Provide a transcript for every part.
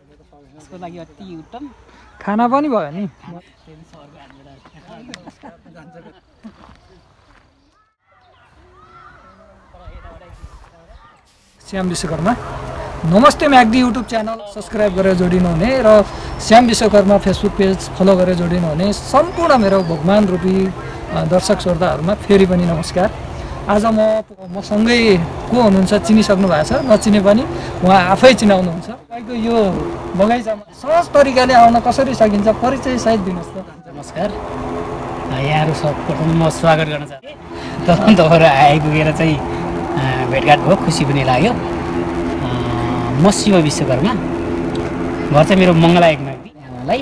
यसको लागि अति उत्तम खाना पनि भयो नि श्याम विश्वकर्मा नमस्ते म्याग्दी युट्युब च्यानल सब्सक्राइब गरेर जोडिनुहुने र Shyam Vishwakarma Facebook page follow गरेर जोडिनुहुने सम्पूर्ण मेरो भगवान रूपी दर्शक श्रोताहरूमा फेरि पनि नमस्कार। आज मसँगै को हुनुहुन्छ चिनिसक्नु भएको छ, नचिने पनि उहाँ आफै चिनाउनुहुन्छ। तपाईँको यो बगैँचामा सहज तरिकाले आउन कसरी सकिन्छ परिचय सहित दिनुहोस् त। नमस्कार, यहाँहरू सबप्रथम म स्वागत गर्न चाहन्छु। तपाईँहरू आइपुगेर चाहिँ भेटघाट भयो, खुसी पनि लाग्यो। म शिव विश्वकर्मा, घर चाहिँ मेरो मङ्गला एक म्याग्दी। यहाँलाई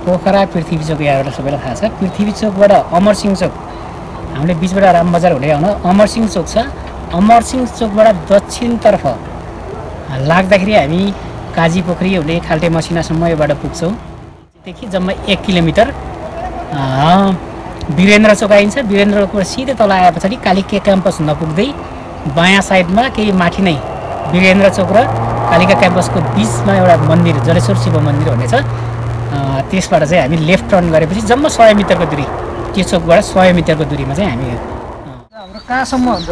पोखरा पृथ्वी चोक यहाँबाट सबैलाई थाहा छ। पृथ्वी चोकबाट अमरसिंह चोक हामीले बिचबाट रामबजार हुँदै आउन अमरसिंह चोक छ। अमरसिंह चोकबाट दक्षिणतर्फ लाग्दाखेरि हामी काजी पोखरी हुने खाल्टे मसिनासम्म योबाट पुग्छौँ। देखि जम्मा 1 किलोमिटर वीरेन्द्र चोक आइन्छ। वीरेन्द्र चोकबाट सिधै तल आए पछाडि कालिका क्याम्पस नपुग्दै बायाँ साइडमा केही माथि नै वीरेन्द्र चोक र कालिका क्याम्पसको बिचमा एउटा मन्दिर जलेश्वर शिव मन्दिर भन्ने छ। त्यसबाट चाहिँ हामी लेफ्ट टर्न गरेपछि जम्मा 100 मिटरको दूरी, त्यो चोकबाट 100 मिटरको दूरीमा चाहिँ हामी हाम्रो कहाँसम्म हुन्छ?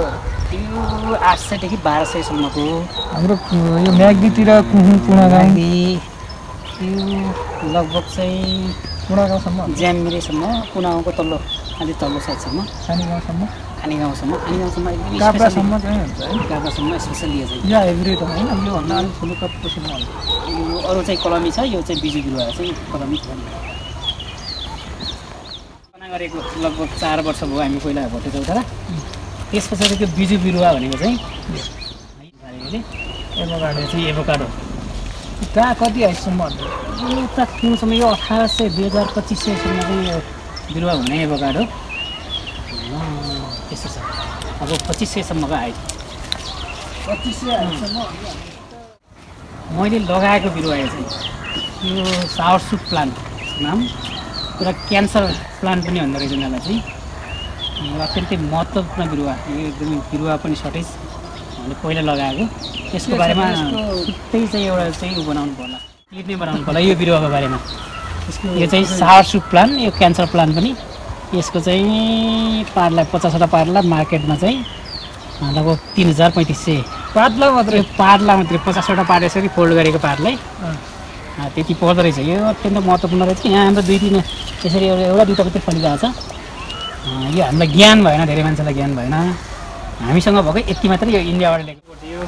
यो 800 देखि 1200 सम्मको हाम्रो यो म्याग्दीतिर पुणागाउँ यो लगभग चाहिँ पुणागाउँसम्म ज्यामिरेसम्म, पुनागाउँको तल्लो अलिक तल्लो साइडसम्म, खानीगाउँसम्म काभ्रासम्म चाहिँ हुन्छ है। काभ्रासम्म स्पेसली यो चाहिँ या एभ्री त होइन, योभन्दा अलिक ठुलो कतिसम्म हुन्छ। यो अरू चाहिँ कलमी छ, यो चाहिँ बिजु बिरुवा चाहिँ कलमी छ। गरेको लगभग 4 वर्ष भयो हामी पहिला भोटे चौतारा। त्यस पछाडि त्यो बिजु बिरुवा भनेको चाहिँ एभोकाडो चाहिँ एभोकाडो कहाँ कति हाइटसम्म हुन्छ? यो त कुनसम्म यो 1800 2000-2500 सम्म चाहिँ यो बिरुवा हुने एभोकाडो त्यस्तो छ। अब 2500 सम्मको हाइट, 2500 हाइटसम्म। मैले लगाएको बिरुवा चाहिँ यो सावर सुप प्लान्ट नाम, पुरा क्यान्सर प्लान्ट पनि भन्दो रहेछ यिनीहरूलाई चाहिँ। यो अत्यन्तै महत्त्वपूर्ण बिरुवा, यो एकदमै बिरुवा पनि सटेज हामीले पहिला लगाएको। यसको बारेमा छुट्टै चाहिँ एउटा चाहिँ बनाउनु पर्ला, क्लिप नै बनाउनु पर्ला यो बिरुवाको बारेमा। यो चाहिँ सावर सुप प्लान्ट, यो क्यान्सर प्लान्ट पनि। यसको चाहिँ पार्ला 50वटा पार्ला मार्केटमा चाहिँ लगभग 3500 पातला मात्रै, 50वटा पार्ट यसरी फोल्ड गरेको पार्टलाई त्यति पर्दो रहेछ। यो अत्यन्त महत्त्वपूर्ण रहेछ। यहाँ हाम्रो 2-3 यसरी एउटा दुईवटा मात्रै फलिरहेको छ। यो हामीलाई ज्ञान भएन, धेरै मान्छेलाई ज्ञान भएन। हामीसँग भएको यति मात्रै यो इन्डियाबाट ल्याएको। यो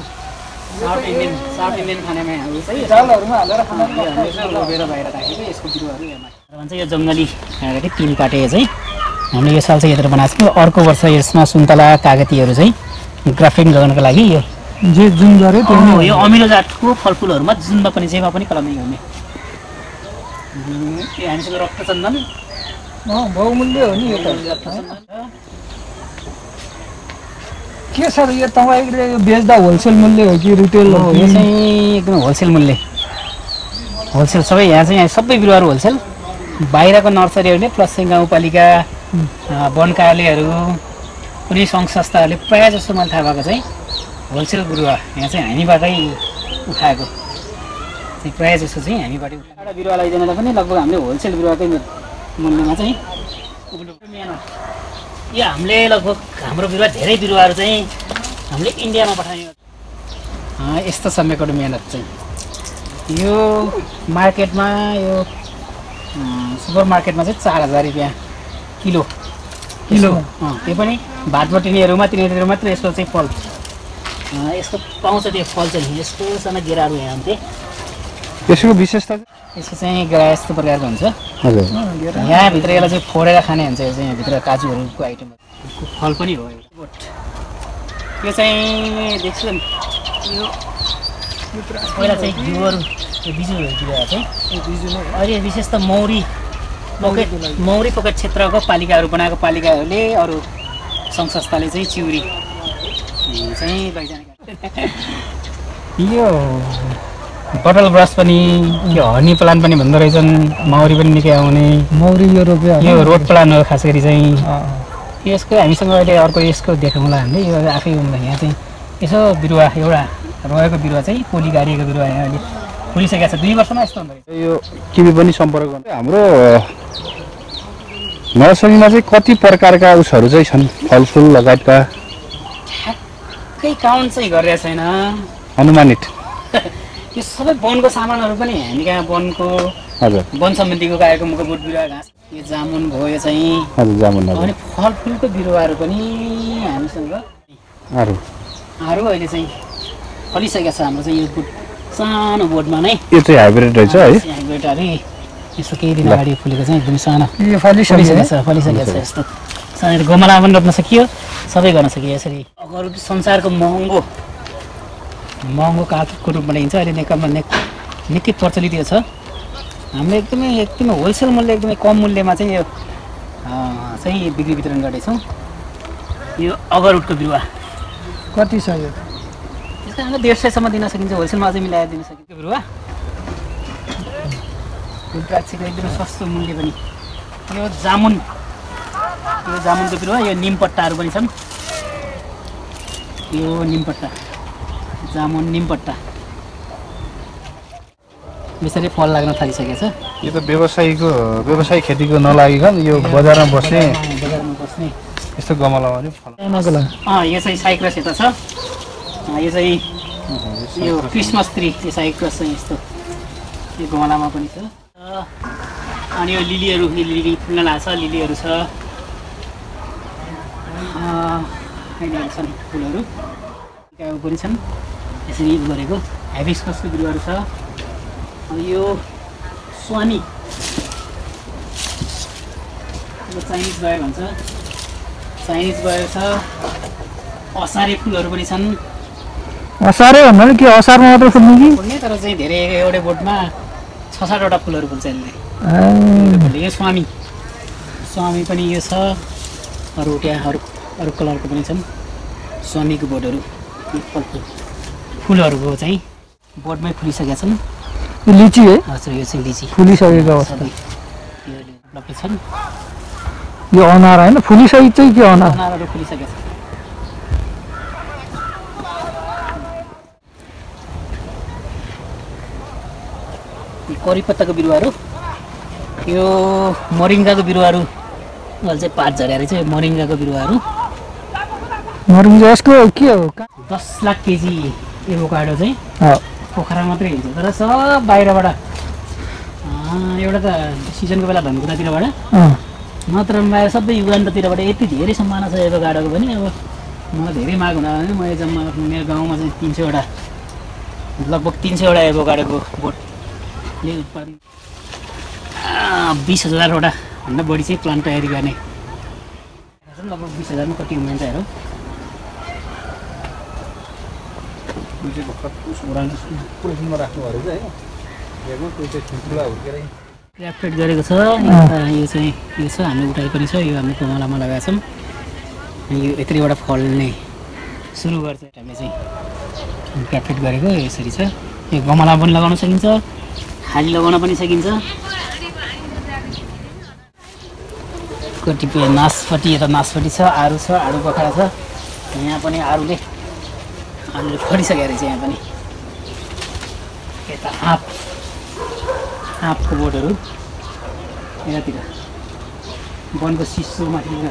साउथ इन्डियन खानामा हाम्रो चाहिँ चालहरूमा हालेर खाना लगेर बाहिर राखेको यसको बिरुवाहरू यहाँ भन्छ। यो जङ्गली 3 पाटे चाहिँ हामीले यो साल चाहिँ यत्र बनाएको छौँ। अर्को वर्ष यसमा सुन्तला कागतीहरू चाहिँ ग्राफ्टिङ गर्नको लागि यो जुन गऱ्यो त्यो यो अमिलो जातको फलफुलहरूमा जुनमा पनि जेमा पनि कलमै हुने। हामीसँग रक्तचन्दन बहुमूल्य हो नि यो त। के छ यो तपाईँले यो बेच्दा होलसेल मूल्य हो कि रिटेल हो? यो चाहिँ एकदम होलसेल मूल्य, होलसेल सबै। यहाँ चाहिँ सबै बिरुवाहरू होलसेल। बाहिरको नर्सरीहरूले प्लस चाहिँ गाउँपालिका वन कार्यालयहरू कुनै सङ्घ संस्थाहरूले प्रायः जस्तो मैले थाहा भएको चाहिँ होलसेल बिरुवा यहाँ चाहिँ हामीबाटै उठाएको चाहिँ प्रायः जस्तो चाहिँ हामीबाटै एउटा बिरुवा लैजानेलाई पनि लगभग हामीले होलसेल बिरुवाकै मूल्यमा चाहिँ मेहनत। यो हामीले लगभग हाम्रो बिरुवा धेरै बिरुवाहरू चाहिँ हामीले इन्डियामा पठायौँ। यस्तो छ मेकोडो मेहनत चाहिँ। यो मार्केटमा यो सुपर मार्केटमा चाहिँ 4000 रुपियाँ किलो। त्यो पनि भात बटिनीहरूमा तिनीहरू मात्र यसको चाहिँ फल यसको पाउँछ। त्यो फल चाहिँ यस्तो सानो गेराहरू यहाँ हुन्थे। यसको विशेषता यसको चाहिँ गेरा यस्तो प्रकारको हुन्छ। यहाँभित्र यसलाई चाहिँ फोडेर खाने हुन्छ। यो चाहिँ यहाँभित्र काजुहरूको आइटम फल पनि हो। यो चाहिँ देख्छु नि, यो पहिला चाहिँ घिउहरू यो बिजु बिरुवा चाहिँ अहिले विशेष त मौरी पकेट क्षेत्रको पालिकाहरू बनाएको पालिकाहरूले अरू सङ्घ संस्थाले चाहिँ चिउरी चाहिँ लैजाने। यो बटल ब्रस पनि, यो हनी प्लान्ट पनि भन्दो रहेछन्। मौरी पनि निकै आउने। मौरी यो रोप्यो, यो रोड प्लान्ट हो खास गरी चाहिँ। यसको हामीसँग अहिले अर्को यसको देखाउँला हामीले। यो आफै यहाँ चाहिँ यसो बिरुवा एउटा रहेको बिरुवा चाहिँ पोली गाडिएको बिरुवा यहाँ अहिले फुलिसकेको छ 2 वर्षमा यस्तो हुँदो रहेछ। यो किमी पनि सम्पर्क गर्नु हाम्रो नर्सरीमा चाहिँ कति प्रकारका उसहरू चाहिँ छन् फलफुल लगायतका ठ्याक्कै काउन्ट चाहिँ गरिरहेको छैन अनुमानित यो सबै वनको सामानहरू पनि हामी कहाँ वनको हजुर वन समितिको आएको मुख बोट बिरुवा घाँस यो जामुन भयो यो चाहिँ हजुर जामुन हजुर अनि फलफुलको बिरुवाहरू पनि हामीसँग अरू अहिले चाहिँ फलिसकेको छ हाम्रो चाहिँ यो बोट सानो बोटमा नै यो चाहिँ हाइब्रिड रहेछ है हाइब्रिडहरू यसो केही दिन अगाडि फुलेको चाहिँ एकदमै सानो यो फलिसकेको फलिसकेको छ यस्तो सानो गमलामा पनि रोप्न सकियो सबै गर्न सकियो यसरी अरू संसारको महँगो काठको रूपमा लिन्छ अहिले नेकमा निकै प्रचलित छ हामीले एकदमै होलसेल मूल्य एकदमै कम मूल्यमा चाहिँ यो चाहिँ बिक्री वितरण गर्दैछौँ यो अगरउडको बिरुवा कति छ यो त्यसको हामीले 150 सम्म दिन सकिन्छ होलसेलमा अझै मिलाएर दिन सकिन्छ बिरुवा रुद्राक्षको एकदमै सस्तो मूल्य पनि यो जामुनको बिरुवा यो निमपट्टाहरू पनि छन् यो निमपट्टा जामुन निमपट्टा बिस्तारै फल लाग्न थालिसकेको छ यो त व्यवसायिक खेतीको नलागिकन यो बजारमा बस्ने यस्तो गमलामा पनि फल यो चाहिँ साइक्रस यता छ यो चाहिँ यो क्रिसमस ट्री यो साइक्रस चाहिँ यस्तो यो गमलामा पनि छ अनि यो लिली फुल्न लाग्छ लिलीहरू छ छन् फुलहरू पनि छन् यसरी गरेको हाइबिस्कसको बिरुवाहरू छ यो स्वामी चाइनिज भयो भन्छ चाइनिज भयो छ असारे फुलहरू पनि छन् असारे भन्नाले के असारमा मात्र फुल्ने कि फुल्ने तर चाहिँ धेरै एउटै बोटमा 6-7 वटा फुलहरू फुल्छ यसले यो स्वामी पनि यो छ अरू कलरको पनि छन् स्वामीको बोटहरू फुलहरूको चाहिँ बोटमै फुलिसकेका छन् लिची है हजुर यो चाहिँ लिची फुलिसकेको अवस्था उपलब्ध छन् यो अनार हैन फुलिसकेको चाहिँ के अनारहरू फुलिसकेका छन् करीपत्ताको बिरुवाहरू यो मोरिङ्गाको बिरुवाहरू अहिले चाहिँ पात झरेर चाहिँ मोरिङ्गाको बिरुवाहरू मोरिङ्गा यसको के हो 10 लाख केजी एभोकाडो चाहिँ पोखरा मात्रै हुन्छ तर सब बाहिरबाट एउटा त सिजनको बेला धनकुटातिरबाट नत्र बाहिर सबै युगान्ततिरबाट यति धेरै सम्भावना छ एभोकाडोको पनि अब मलाई धेरै माग हुँदा मैले जम्मा मेरो गाउँमा चाहिँ 300 वटा लगभग 300 वटा एभोकाडोको बोटले उत्पादन 20,000 वटा भन्दा बढी चाहिँ प्लान्ट तयारी गर्ने लगभग 20,000 मा कति हुन्छ हेरौँ क्राफ्टेड गरेको छ यो चाहिँ यो छ हामी उठाइ पनि छ यो हामी गमलामा लगाएका छौँ यो यत्रोवटा फल्ने सुरु गर्छ हामीले चाहिँ क्राफ्टेड गरेको यसरी छ यो गमलामा पनि लगाउन सकिन्छ खाली लगाउन पनि सकिन्छ कतिपय नासपति यता नासपति छ आरू बखरा छ यहाँ पनि आरूले फलिसकेको रहेछ यहाँ पनि यता आँपको बोटहरू यतातिर वनको सिसोमाथि यो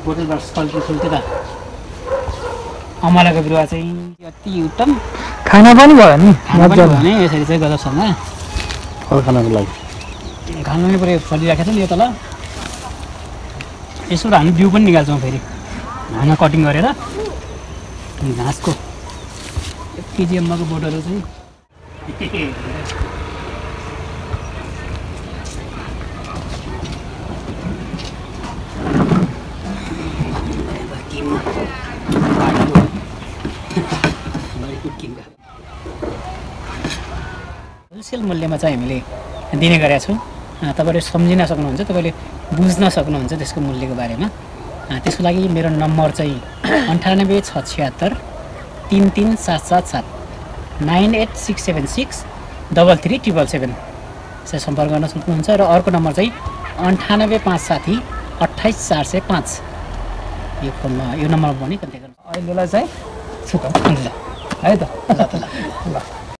बोटलबाट स्कल्पी फुल्थ्यो त अमलाको बिरुवा चाहिँ अति उत्तम खाना पनि भयो नि मजा भने यसरी चाहिँ गजबसँग फल खानको लागि खानु नै पऱ्यो फलिराखेको छ नि यो तल यसो हामी बिउ पनि निकाल्छौँ फेरि हाना कटिङ गरेर घाँसको 1 केजी अम्माको बोटहरू चाहिँ होलसेल मूल्यमा चाहिँ हामीले दिने गरेका छौँ तपाईँले सम्झिन सक्नुहुन्छ तपाईँले बुझ्न सक्नुहुन्छ त्यसको मूल्यको बारेमा त्यसको लागि मेरो नम्बर चाहिँ 98 676 33777 98676 3377 चाहिँ सम्पर्क गर्न सक्नुहुन्छ र अर्को नम्बर चाहिँ 9857 28405 यो फोनमा यो नम्बरमा पनि कन्ट्याक्ट गर्नु अहिलेलाई चाहिँ छुट है त ल